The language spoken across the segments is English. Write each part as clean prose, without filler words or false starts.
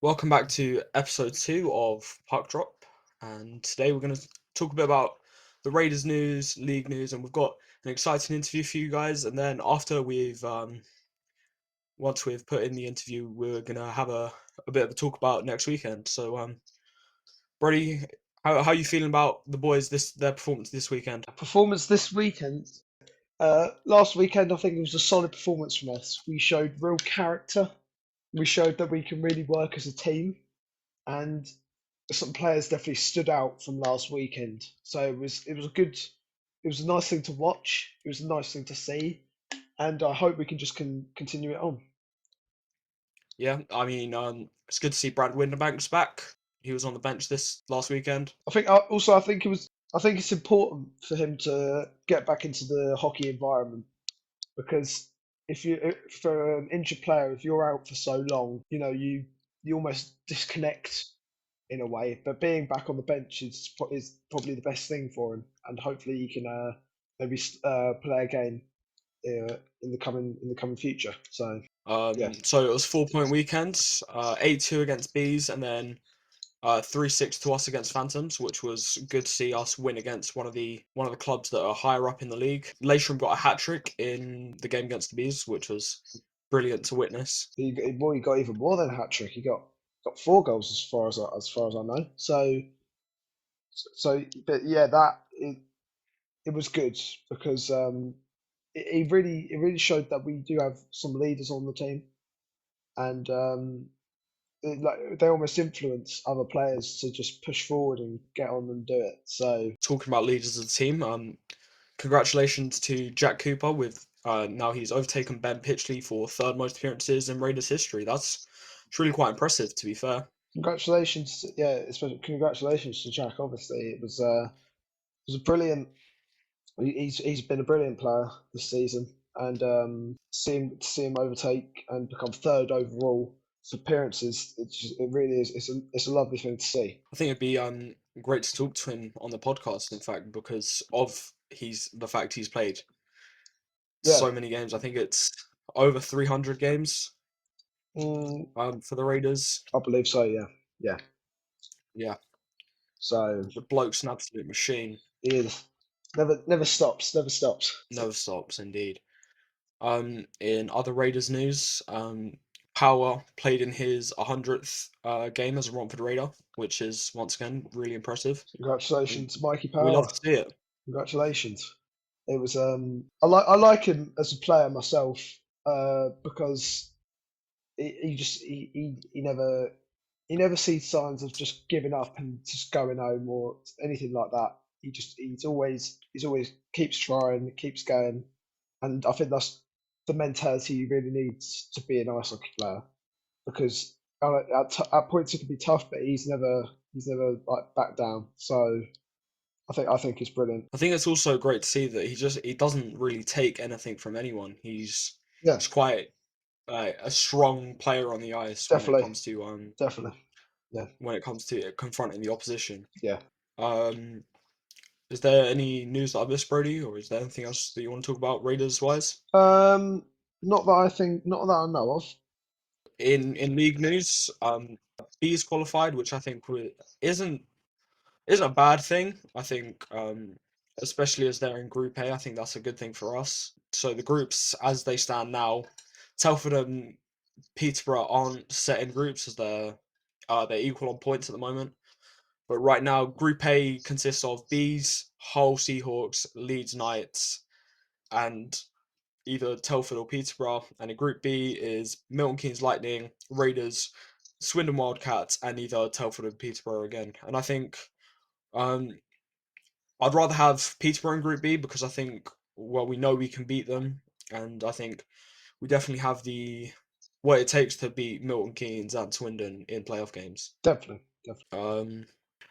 Welcome back to episode 2 of Puck Drop. And today we're going to talk a bit about the Raiders news, league news, and we've got an exciting interview for you guys. And then after once we've put in the interview, we're going to have a bit of a talk about next weekend. So, Brody, how are you feeling about the boys, their performance this weekend? Performance this weekend. Last weekend, I think it was a solid performance from us. We showed real character. We showed that we can really work as a team, and some players definitely stood out from last weekend. So it was a nice thing to watch. It was a nice thing to see, and I hope we can just continue it on. Yeah, I mean, it's good to see Brad Winterbank's back. He was on the bench this last weekend. I think I think it's important for him to get back into the hockey environment because for an injured player, if you're out for so long, you almost disconnect in a way. But being back on the bench is probably the best thing for him, and hopefully he can maybe play again in the coming future. So yeah, So it was 4-point weekends, 8-2 against Bees, and then 3-6 to us against Phantoms, which was good to see us win against one of the clubs that are higher up in the league. Leishram got a hat trick in the game against the Bees, which was brilliant to witness. he got even more than a hat trick. He got 4 goals as far as I know. But yeah, it was good because it really showed that we do have some leaders on the team, and like they almost influence other players to just push forward and get on and do it. So Talking about leaders of the team, congratulations to Jack Cooper with now he's overtaken Ben Pitchley for third most appearances in Raiders history. It's really quite impressive, to be fair. congratulations, yeah, especially congratulations to Jack. Obviously, it was a brilliant. He's been a brilliant player this season, and see him overtake and become third overall for appearances. It really is. It's a lovely thing to see. I think it'd be great to talk to him on the podcast, in fact, because of the fact he's played Yeah, so many games. I think it's over 300 games mm, for the Raiders. I believe so. Yeah, yeah. Yeah, So the bloke's an absolute machine. he is never stops, never stops. Never stops, indeed. In other Raiders news, Power played in his 100th game as a Romford Raider, which is once again really impressive. And Congratulations, Mikey we love Power. to see it. Congratulations. It was I like him as a player myself because he never sees signs of just giving up and just going home or anything like that. He's always keeps trying, keeps going, and I think that's the mentality you really need to be an ice hockey player because at points it can be tough, but he's never like back down. So I think it's brilliant. I think it's also great to see that he doesn't really take anything from anyone. Yeah, He's quite a strong player on the ice definitely, definitely. Yeah, when it comes to confronting the opposition. yeah. Um, is there any news that I missed, Brody, or is there anything else that you want to talk about Raiders wise? Um, not that I know of. In league news, Bees qualified, which I think isn't a bad thing. I think, especially as they're in Group A, I think that's a good thing for us. So the groups as they stand now, Telford and Peterborough aren't set in groups as they're equal on points at the moment. But right now, Group A consists of Bees, Hull Seahawks, Leeds Knights, and either Telford or Peterborough. And in Group B is Milton Keynes Lightning, Raiders, Swindon Wildcats, and either Telford or Peterborough again. And I think um, I'd rather have Peterborough in Group B because I think, well, we know we can beat them, and I think we definitely have what it takes to beat Milton Keynes and Swindon in playoff games. Definitely, definitely. Um,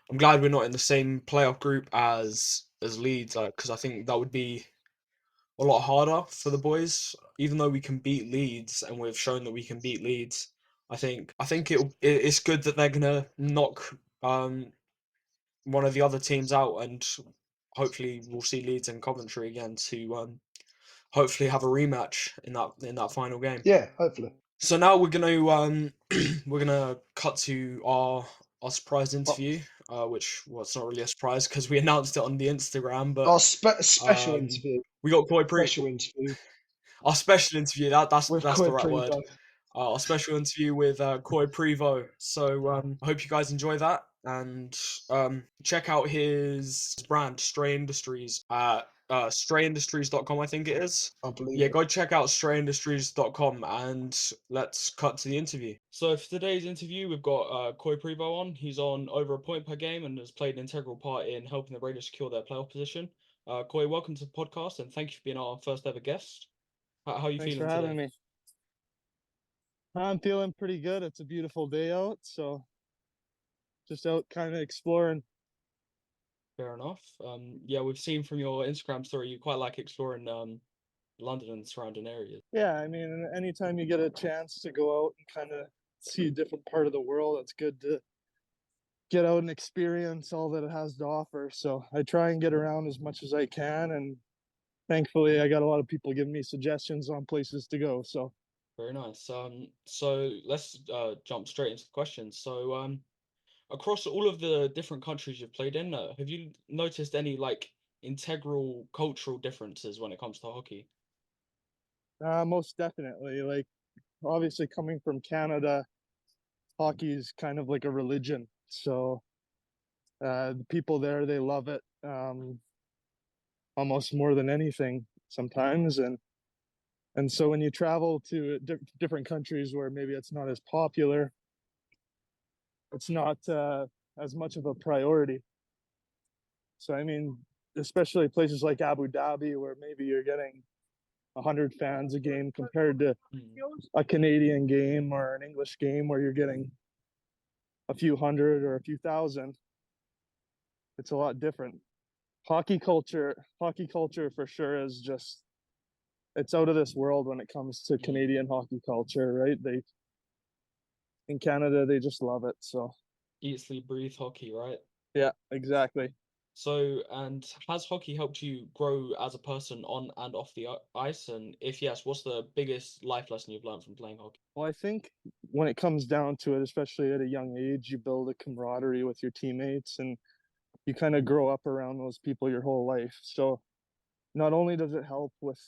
I'm glad we're not in the same playoff group as Leeds, because I think that would be a lot harder for the boys. Even though we can beat Leeds and we've shown that we can beat Leeds, I think it's good that they're gonna knock one of the other teams out, and hopefully we'll see Leeds and Coventry again to hopefully have a rematch in that final game. Yeah, hopefully. So now we're gonna we're gonna cut to our surprise Our, interview, which well, it's not really a surprise because we announced it on the Instagram, our but special interview, we got special interview our special interview. with That's Coy the right word. Prevost. Our special interview with Coy Prevost. So I hope you guys enjoy that and check out his brand Stray Industries at strayindustries.com, I think it is. I believe Yeah, it. go check out strayindustries.com and let's cut to the interview. So for today's interview, we've got Coy Prevost on. He's on over a point per game and has played an integral part in helping the Raiders secure their playoff position. Coy, welcome to the podcast and thank you for being our first ever guest. How are you Thanks feeling for having today? me. I'm feeling pretty good. It's a beautiful day out, so just out kind of exploring. Fair enough. Yeah, we've seen from your Instagram story you quite like exploring London and surrounding areas. Yeah, I mean, anytime you get a chance to go out and kind of see a different part of the world, it's good to get out and experience all that it has to offer. So I try and get around as much as I can, and thankfully, I got a lot of people giving me suggestions on places to go. So Very nice. So let's jump straight into the questions. So, across all of the different countries you've played in, have you noticed any like integral cultural differences when it comes to hockey? most definitely, like obviously coming from Canada, hockey is kind of like a religion. So the people there, they love it. Almost more than anything sometimes, and so when you travel to different countries where maybe it's not as popular, it's not as much of a priority. So I mean, especially places like Abu Dhabi where maybe you're getting 100 fans a game compared to Mm. a Canadian game or an English game where you're getting a few hundred or a few thousand. It's a lot different. Hockey culture for sure is just, it's out of this world when it comes to Mm. Canadian hockey culture, right? They in Canada they just love it. So Eat, sleep, breathe hockey, right? yeah, exactly. So, and has hockey helped you grow as a person on and off the ice? And if yes, what's the biggest life lesson you've learned from playing hockey? Well, I think when it comes down to it, especially at a young age, you build a camaraderie with your teammates and you kind of grow up around those people your whole life. So not only does it help with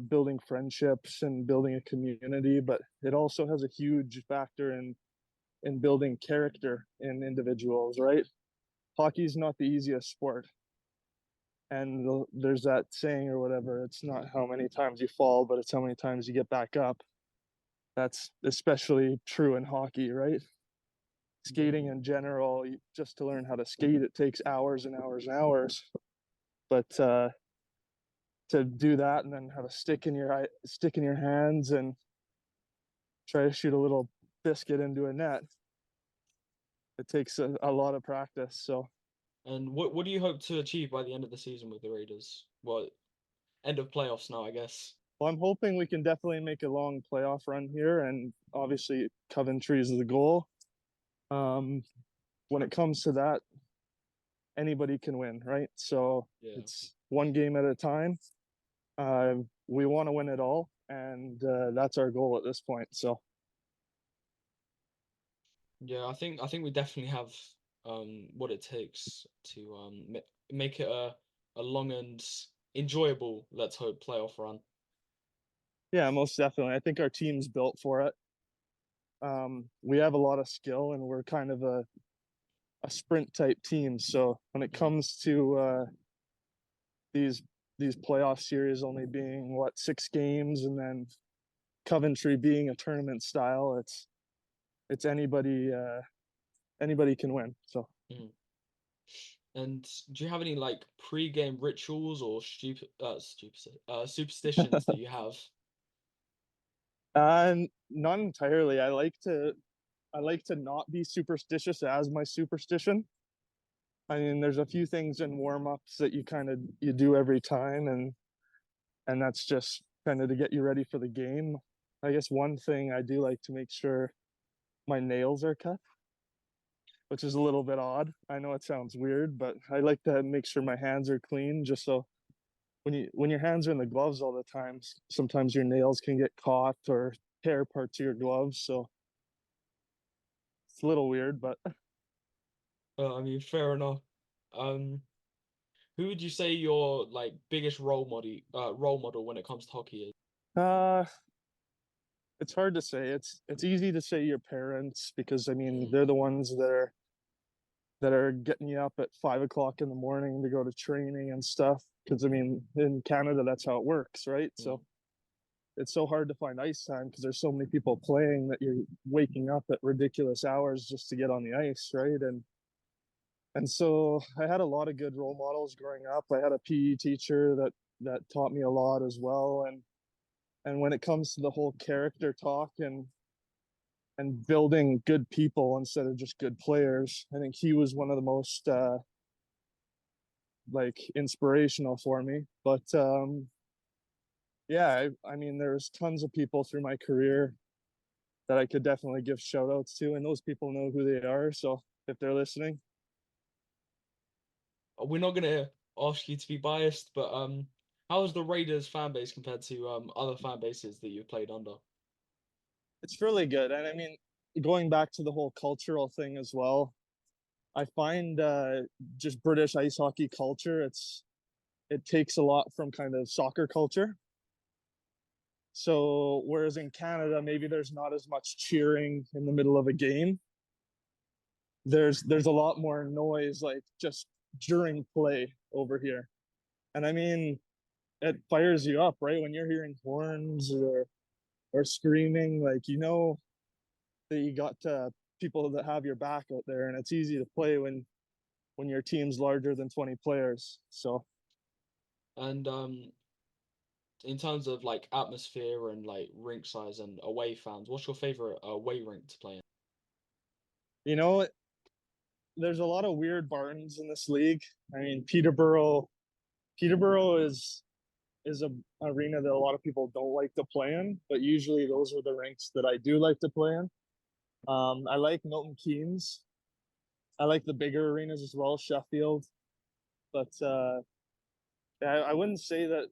building friendships and building a community, but it also has a huge factor in building character in individuals, right? Hockey's not the easiest sport. And there's that saying or whatever, it's not how many times you fall, but it's how many times you get back up. That's especially true in hockey, right? Skating in general, just to learn how to skate, it takes hours and hours and hours. But to do that and then have a stick in your hands and try to shoot a little biscuit into a net, it takes a lot of practice. So And what do you hope to achieve by the end of the season with the Raiders? Well, end of playoffs now, I guess. well, I'm hoping we can definitely make a long playoff run here, and obviously Coventry is the goal. Um, when it comes to that, anybody can win, right? So Yeah. it's one game at a time. We want to win it all, and that's our goal at this point. So Yeah, I think we definitely have what it takes to make it a long and enjoyable, let's hope, playoff run. yeah, most definitely. I think our team's built for it. We have a lot of skill, and we're kind of a sprint type team. So when it Mm. comes to these these playoff series only being what 6 games, and then Coventry being a tournament style, it's anybody can win. So Mm. And do you have any like pre-game rituals or superstitions that you have? not entirely. I like to not be superstitious as my superstition. I mean, there's a few things in warm-ups that you do every time, and that's just kind of to get you ready for the game. I guess one thing I do like to make sure my nails are cut, which is a little bit odd. I know it sounds weird, but I like to make sure my hands are clean just so when your hands are in the gloves all the time, sometimes your nails can get caught or tear parts of your gloves. So it's a little weird, but I mean, fair enough. Um, who would you say your like biggest role model when it comes to hockey is? uh, it's hard to say. It's easy to say your parents because I mean they're the ones that are getting you up at 5 o'clock in the morning to go to training and stuff. Because I mean, in Canada, that's how it works, right? So it's so hard to find ice time because there's so many people playing that you're waking up at ridiculous hours just to get on the ice, right? And so I had a lot of good role models growing up. I had a PE teacher that taught me a lot as well. And when it comes to the whole character talk and building good people instead of just good players, I think he was one of the most like inspirational for me. But yeah, I mean, there's tons of people through my career that I could definitely give shout outs to, and those people know who they are. So if they're listening, We're not gonna ask you to be biased, but how is the Raiders fan base compared to other fan bases that you've played under? it's really good. And I mean, going back to the whole cultural thing as well, I find just British ice hockey culture, it takes a lot from kind of soccer culture. So whereas in Canada, maybe there's not as much cheering in the middle of a game. There's a lot more noise like just during play over here. And I mean, it fires you up, right? When you're hearing horns or screaming, like you know that you got people that have your back out there, and it's easy to play when your team's larger than 20 players. So And in terms of like atmosphere and like rink size and away fans, what's your favorite away rink to play in? you know, there's a lot of weird barns in this league. I mean, Peterborough is a arena that a lot of people don't like to play in, but usually those are the rinks that I do like to play in. I like Milton Keynes. I like the bigger arenas as well, Sheffield. But I wouldn't say that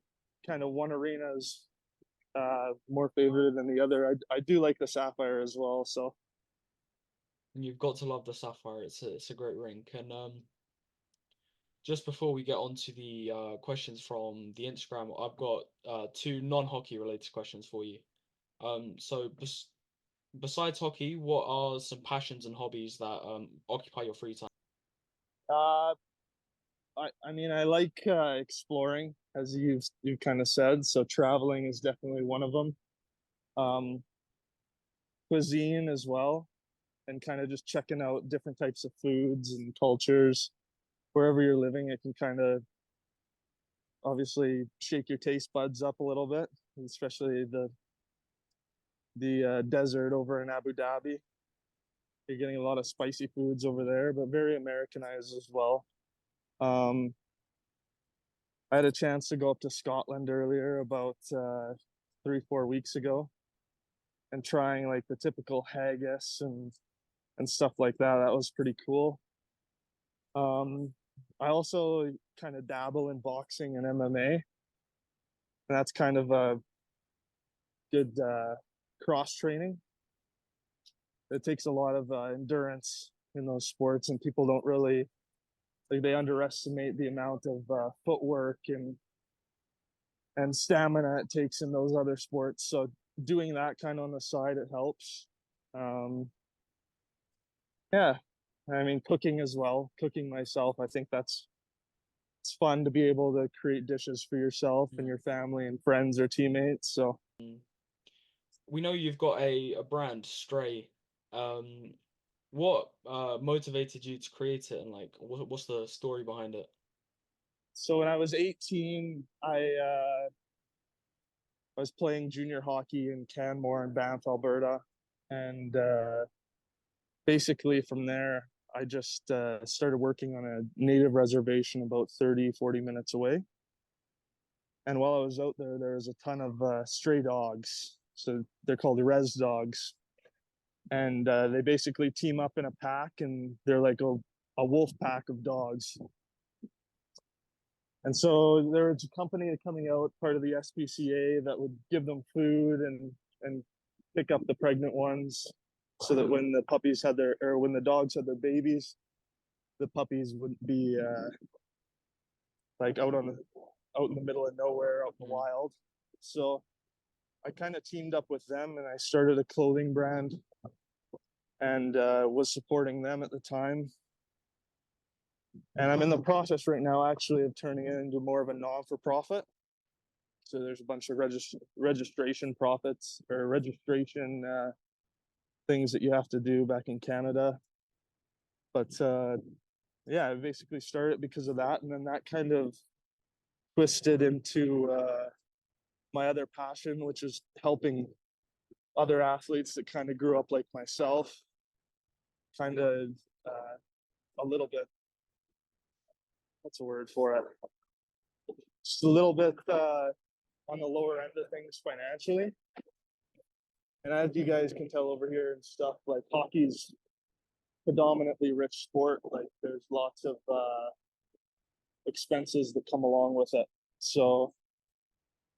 kind of one arena is more favored than the other. I do like the Sapphire as well. So And you've got to love the Sapphire. It's a great rink. And just before we get on to the questions from the Instagram, I've got two non-hockey related questions for you. So besides hockey, what are some passions and hobbies that occupy your free time? uh, I mean, I like exploring, as you've kind of said. So traveling is definitely one of them. Um, Cuisine as well, and kind of just checking out different types of foods and cultures wherever you're living. It can kind of obviously shake your taste buds up a little bit, especially the desert over in Abu Dhabi. You're getting a lot of spicy foods over there, but very Americanized as well. Um, I had a chance to go up to Scotland earlier about 3 4 weeks ago and trying like the typical haggis and stuff like that. That was pretty cool. Um, I also kind of dabble in boxing and MMA, and that's kind of a good cross training. It takes a lot of endurance in those sports, and people don't really like they underestimate the amount of footwork and stamina it takes in those other sports. So doing that kind of on the side, it helps. Um, yeah, I mean cooking as well. Cooking myself, I think that's it's fun to be able to create dishes for yourself and your family and friends or teammates. So We know you've got a brand, Stray. Um, what motivated you to create it, and like what's the story behind it? so when I was 18, I was playing junior hockey in Canmore in Banff, Alberta, and basically from there I just started working on a native reservation about 30 40 minutes away. And while I was out there, there was a ton of stray dogs. So they're called res dogs, and they basically team up in a pack, and they're like a wolf pack of dogs. And so there was a company coming out, part of the SPCA, that would give them food and pick up the pregnant ones so that when the dogs had their babies, the puppies wouldn't be like out in the middle of nowhere, out in the wild. So I kind of teamed up with them and I started a clothing brand and was supporting them at the time. And I'm in the process right now actually of turning it into more of a non-for-profit. So there's a bunch of registration profits or registration things that you have to do back in Canada. But yeah, I basically started because of that. And then that kind of twisted into my other passion, which is helping other athletes that kind of grew up like myself, kind of a little bit, what's the word for it? Just a little bit on the lower end of things financially. And as you guys can tell over here and stuff, like hockey's predominantly rich sport. Like there's lots of expenses that come along with it. So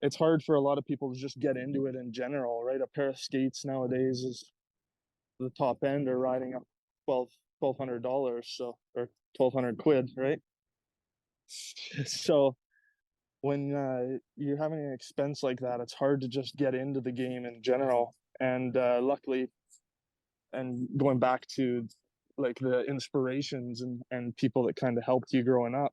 it's hard for a lot of people to just get into it in general, right? A pair of skates nowadays is the top end are riding up $1,200, so or 1,200 quid, right? So when you're having an expense like that, it's hard to just get into the game in general. And luckily, and going back to like the inspirations and people that kind of helped you growing up,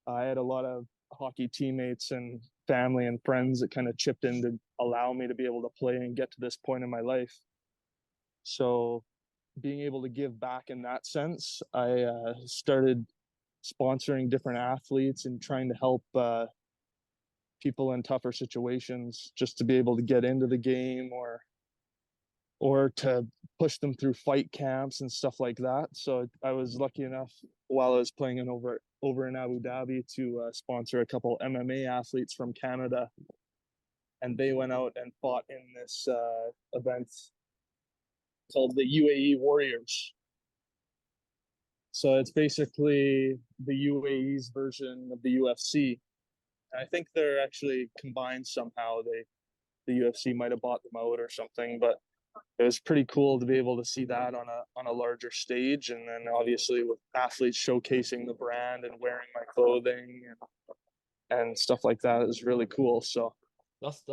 I had a lot of hockey teammates and family and friends that kind of chipped in to allow me to be able to play and get to this point in my life. So being able to give back in that sense, I started sponsoring different athletes and trying to help people in tougher situations just to be able to get into the game or to push them through fight camps and stuff like that. So I was lucky enough while I was playing over in Abu Dhabi to sponsor a couple MMA athletes from Canada. And they went out and fought in this event called the UAE Warriors. So it's basically the UAE's version of the UFC. I think they're actually combined somehow. The UFC might have bought them out or something, but it was pretty cool to be able to see that on a larger stage, and then obviously with athletes showcasing the brand and wearing my clothing and stuff like that is really cool. So that's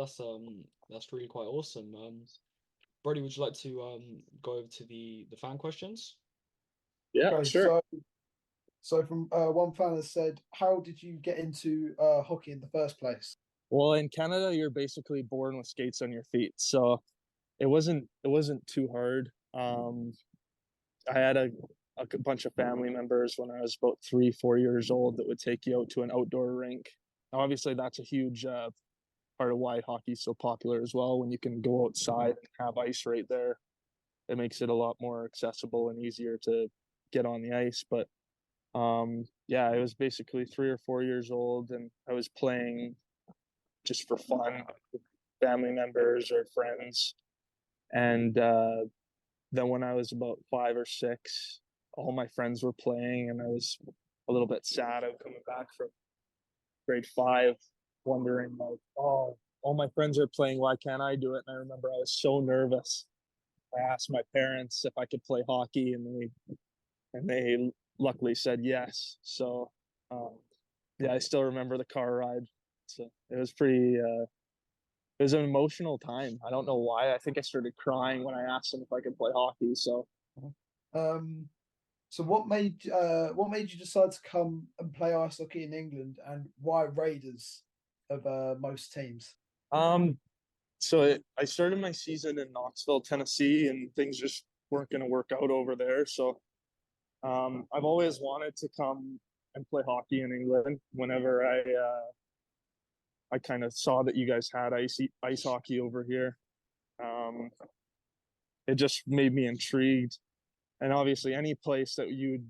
really quite awesome. Brody, would you like to go over to the fan questions? Yeah, Okay, sure. So from one fan has said, how did you get into hockey in the first place? Well, in Canada, you're basically born with skates on your feet, so it wasn't too hard. I had a bunch of family members when I was about 3-4 years old that would take you out to an outdoor rink. Now, obviously, that's a huge part of why hockey's so popular as well. When you can go outside and have ice right there, it makes it a lot more accessible and easier to get on the ice. But yeah, I was basically 3 or 4 years old, and I was playing just for fun with family members or friends. And then when I was about 5 or 6, all my friends were playing, and I was a little bit sad. I was coming back from grade 5, wondering like, oh, all my friends are playing. Why can't I do it? And I remember I was so nervous. I asked my parents if I could play hockey, and they luckily said yes. So yeah, I still remember the car ride. So it was pretty. It was an emotional time. I don't know why. I think I started crying when I asked them if I could play hockey. So, so what made you decide to come and play ice hockey in England, and why Raiders of most teams? So I started my season in Knoxville, Tennessee, and things just weren't going to work out over there. So I've always wanted to come and play hockey in England. Whenever I kind of saw that you guys had ice hockey over here, it just made me intrigued. And obviously, any place that you'd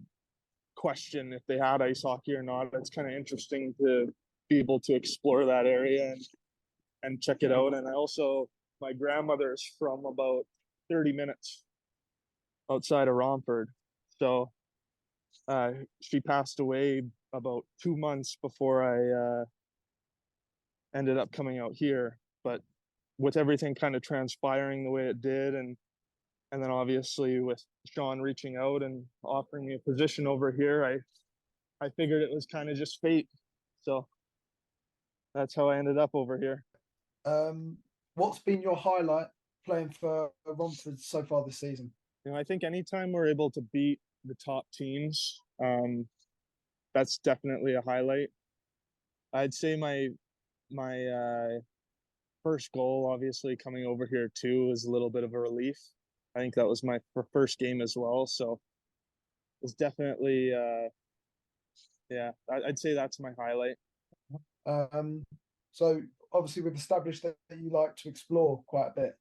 question if they had ice hockey or not, it's kind of interesting to be able to explore that area and check it out. And my grandmother is from about 30 minutes outside of Romford. So she passed away about 2 months before I ended up coming out here. But with everything kind of transpiring the way it did, and then obviously with Sean reaching out and offering me a position over here, I figured it was kind of just fate. So that's how I ended up over here. What's been your highlight playing for Romford so far this season? I think anytime we're able to beat the top teams, that's definitely a highlight. I'd say my first goal, obviously coming over here too, was a little bit of a relief. I think that was my first game as well, so it's definitely yeah. I'd say that's my highlight. So obviously we've established that you like to explore quite a bit.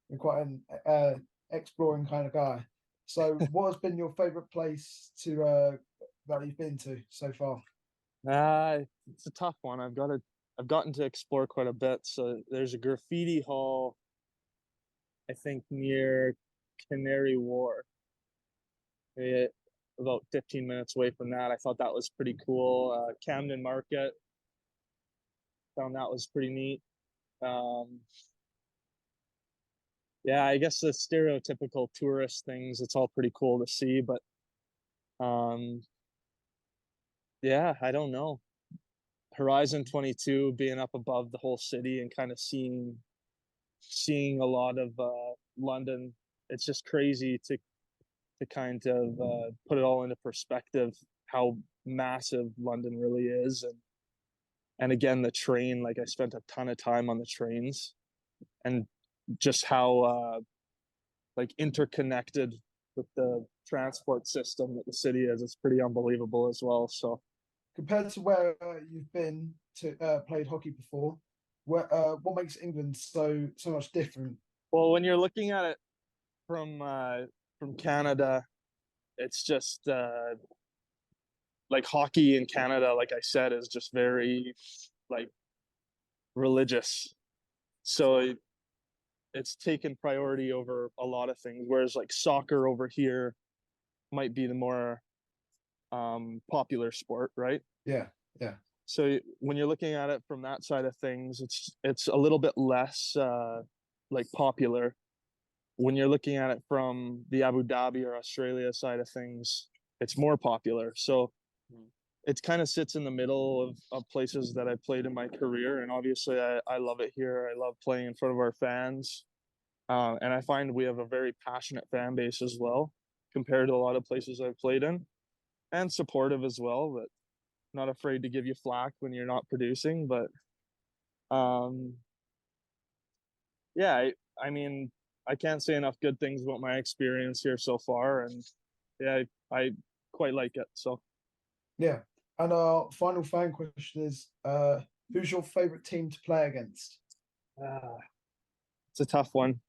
You're quite an exploring kind of guy. So what has been your favourite place to that you've been to so far? It's a tough one. I've gotten to explore quite a bit. So there's a graffiti hall, I think near Canary Wharf, about 15 minutes away from that. I thought that was pretty cool. Camden Market, found that was pretty neat. Yeah, I guess the stereotypical tourist things, it's all pretty cool to see, but yeah, I don't know. Horizon 22, being up above the whole city and kind of seeing a lot of London. It's just crazy to kind of put it all into perspective, how massive London really is. And again, the train, like I spent a ton of time on the trains, and just how like interconnected with the transport system that the city is. It's pretty unbelievable as well. So compared to where you've been to played hockey before, what makes England so much different? Well, when you're looking at it from Canada, it's just like hockey in Canada, like I said, is just very like religious. So it's taken priority over a lot of things. Whereas like soccer over here might be the more popular sport, right? Yeah, yeah. So when you're looking at it from that side of things, it's a little bit less like popular. When you're looking at it from the Abu Dhabi or Australia side of things, it's more popular. So it kind of sits in the middle of places that I played in my career. And obviously I love it here. I love playing in front of our fans. And I find we have a very passionate fan base as well, compared to a lot of places I've played in, and supportive as well, but not afraid to give you flack when you're not producing. But yeah, I mean, I can't say enough good things about my experience here so far. And yeah, I quite like it. So yeah. And our final fan question is, who's your favourite team to play against? it's a tough one.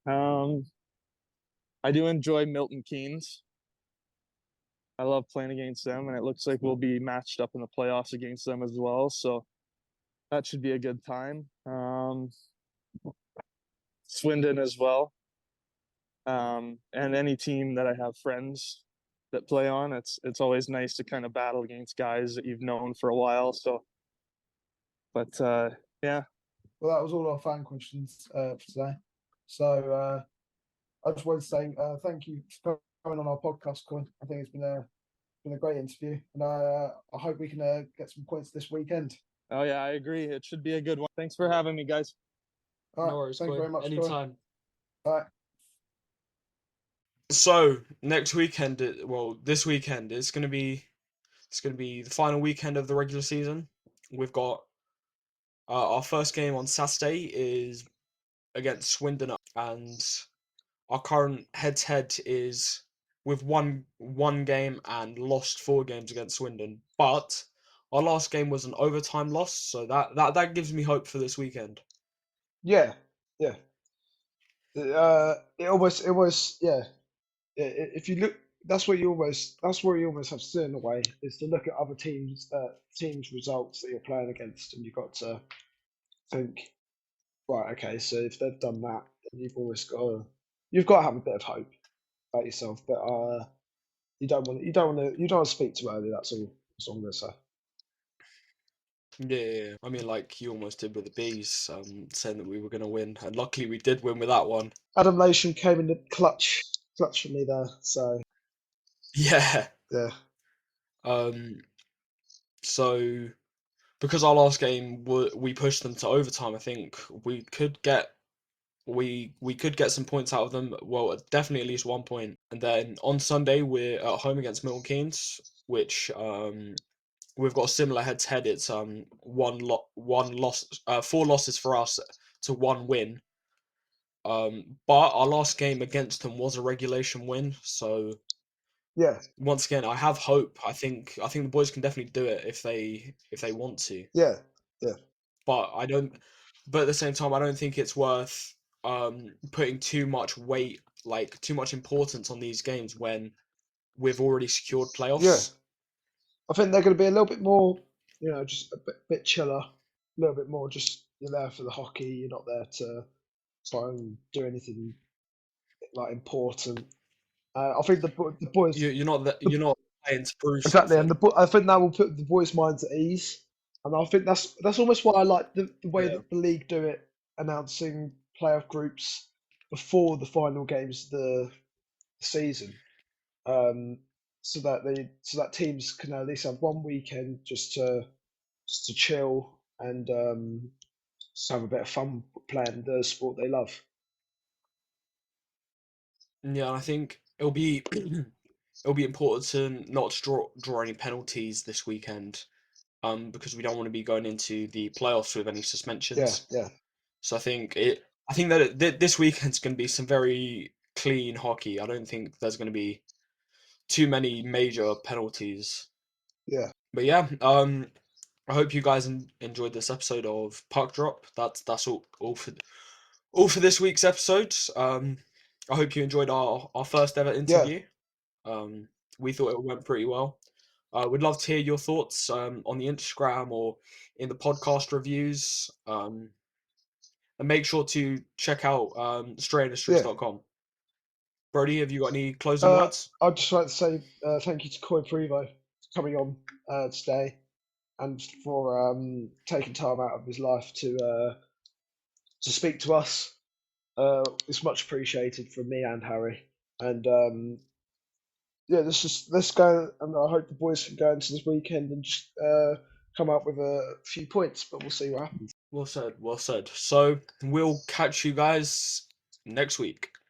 I do enjoy Milton Keynes. I love playing against them, and it looks like we'll be matched up in the playoffs against them as well. So that should be a good time. Swindon as well. And any team that I have friends that play on, it's always nice to kind of battle against guys that you've known for a while. So, but yeah. Well, that was all our fan questions for today. So I just want to say thank you for coming on our podcast, Coy. I think it's been a great interview, and I hope we can get some points this weekend. Oh yeah, I agree. It should be a good one. Thanks for having me, guys. All right, No worries, thank you Coy. very much, Coy. Anytime. All right. So next weekend, this weekend it's gonna be the final weekend of the regular season. We've got our first game on Saturday is against Swindon, and our current head-to-head is with one game and lost 4 games against Swindon. But our last game was an overtime loss, so that gives me hope for this weekend. Yeah, yeah. It almost, yeah. If you look, that's where you almost have to do in a way, is to look at other teams' results that you're playing against, and you've got to think, right, okay, so if they've done that, then you've got to have a bit of hope about yourself, but you don't want to speak too early. That's all I'm gonna say. Yeah, I mean, like you almost did with the bees, saying that we were going to win, and luckily we did win with that one. Adam Nation came in the clutch for me there. So Yeah. yeah, Um. So because our last game we pushed them to overtime, I think we could get some points out of them. Well, definitely at least 1 point. And then on Sunday we're at home against Milton Keynes, which we've got a similar head to head. It's one loss, 4 losses for us to 1 win. But our last game against them was a regulation win, so yeah, once again, I have hope. I think the boys can definitely do it if they want to. yeah, yeah, But I don't. But at the same time, I don't think it's worth putting too much weight, like too much importance on these games when we've already secured yeah. playoffs. I think they're going to be a little bit more, just a bit chiller, a little bit more. Just you're there for the hockey. You're not there to try and do anything like important. I think the boys You're not playing to prove exactly, and something. I think that will put the boys' minds at ease. And I think that's almost why I like the way Yeah. that the league do it, announcing playoff groups before the final games of the season, um, so that teams can at least have one weekend just to chill and just have a bit of fun playing the sport they love. Yeah, I think it'll be it'll be important to not draw any penalties this weekend, because we don't want to be going into the playoffs with any Yeah, suspensions. yeah, So I think that this weekend's going to be some very clean hockey. I don't think there's going to be too many major penalties. yeah, But yeah, I hope you guys enjoyed this episode of Puck Drop. That's all for this week's episode. I hope you enjoyed our first ever yeah, interview. Um, we thought it went pretty well. We'd love to hear your thoughts on the Instagram or in the podcast reviews. And make sure to check out yeah. strayindustries.com. Brody, have you got any closing Uh, words? I'd just like to say thank you to Coy Prevost for coming on today and for taking time out of his life to speak to us. It's much appreciated from me and Harry. And yeah, let's go. And I hope the boys can go into this weekend and just come up with a few points. But we'll see what happens. Well said, well said. So we'll catch you guys next week.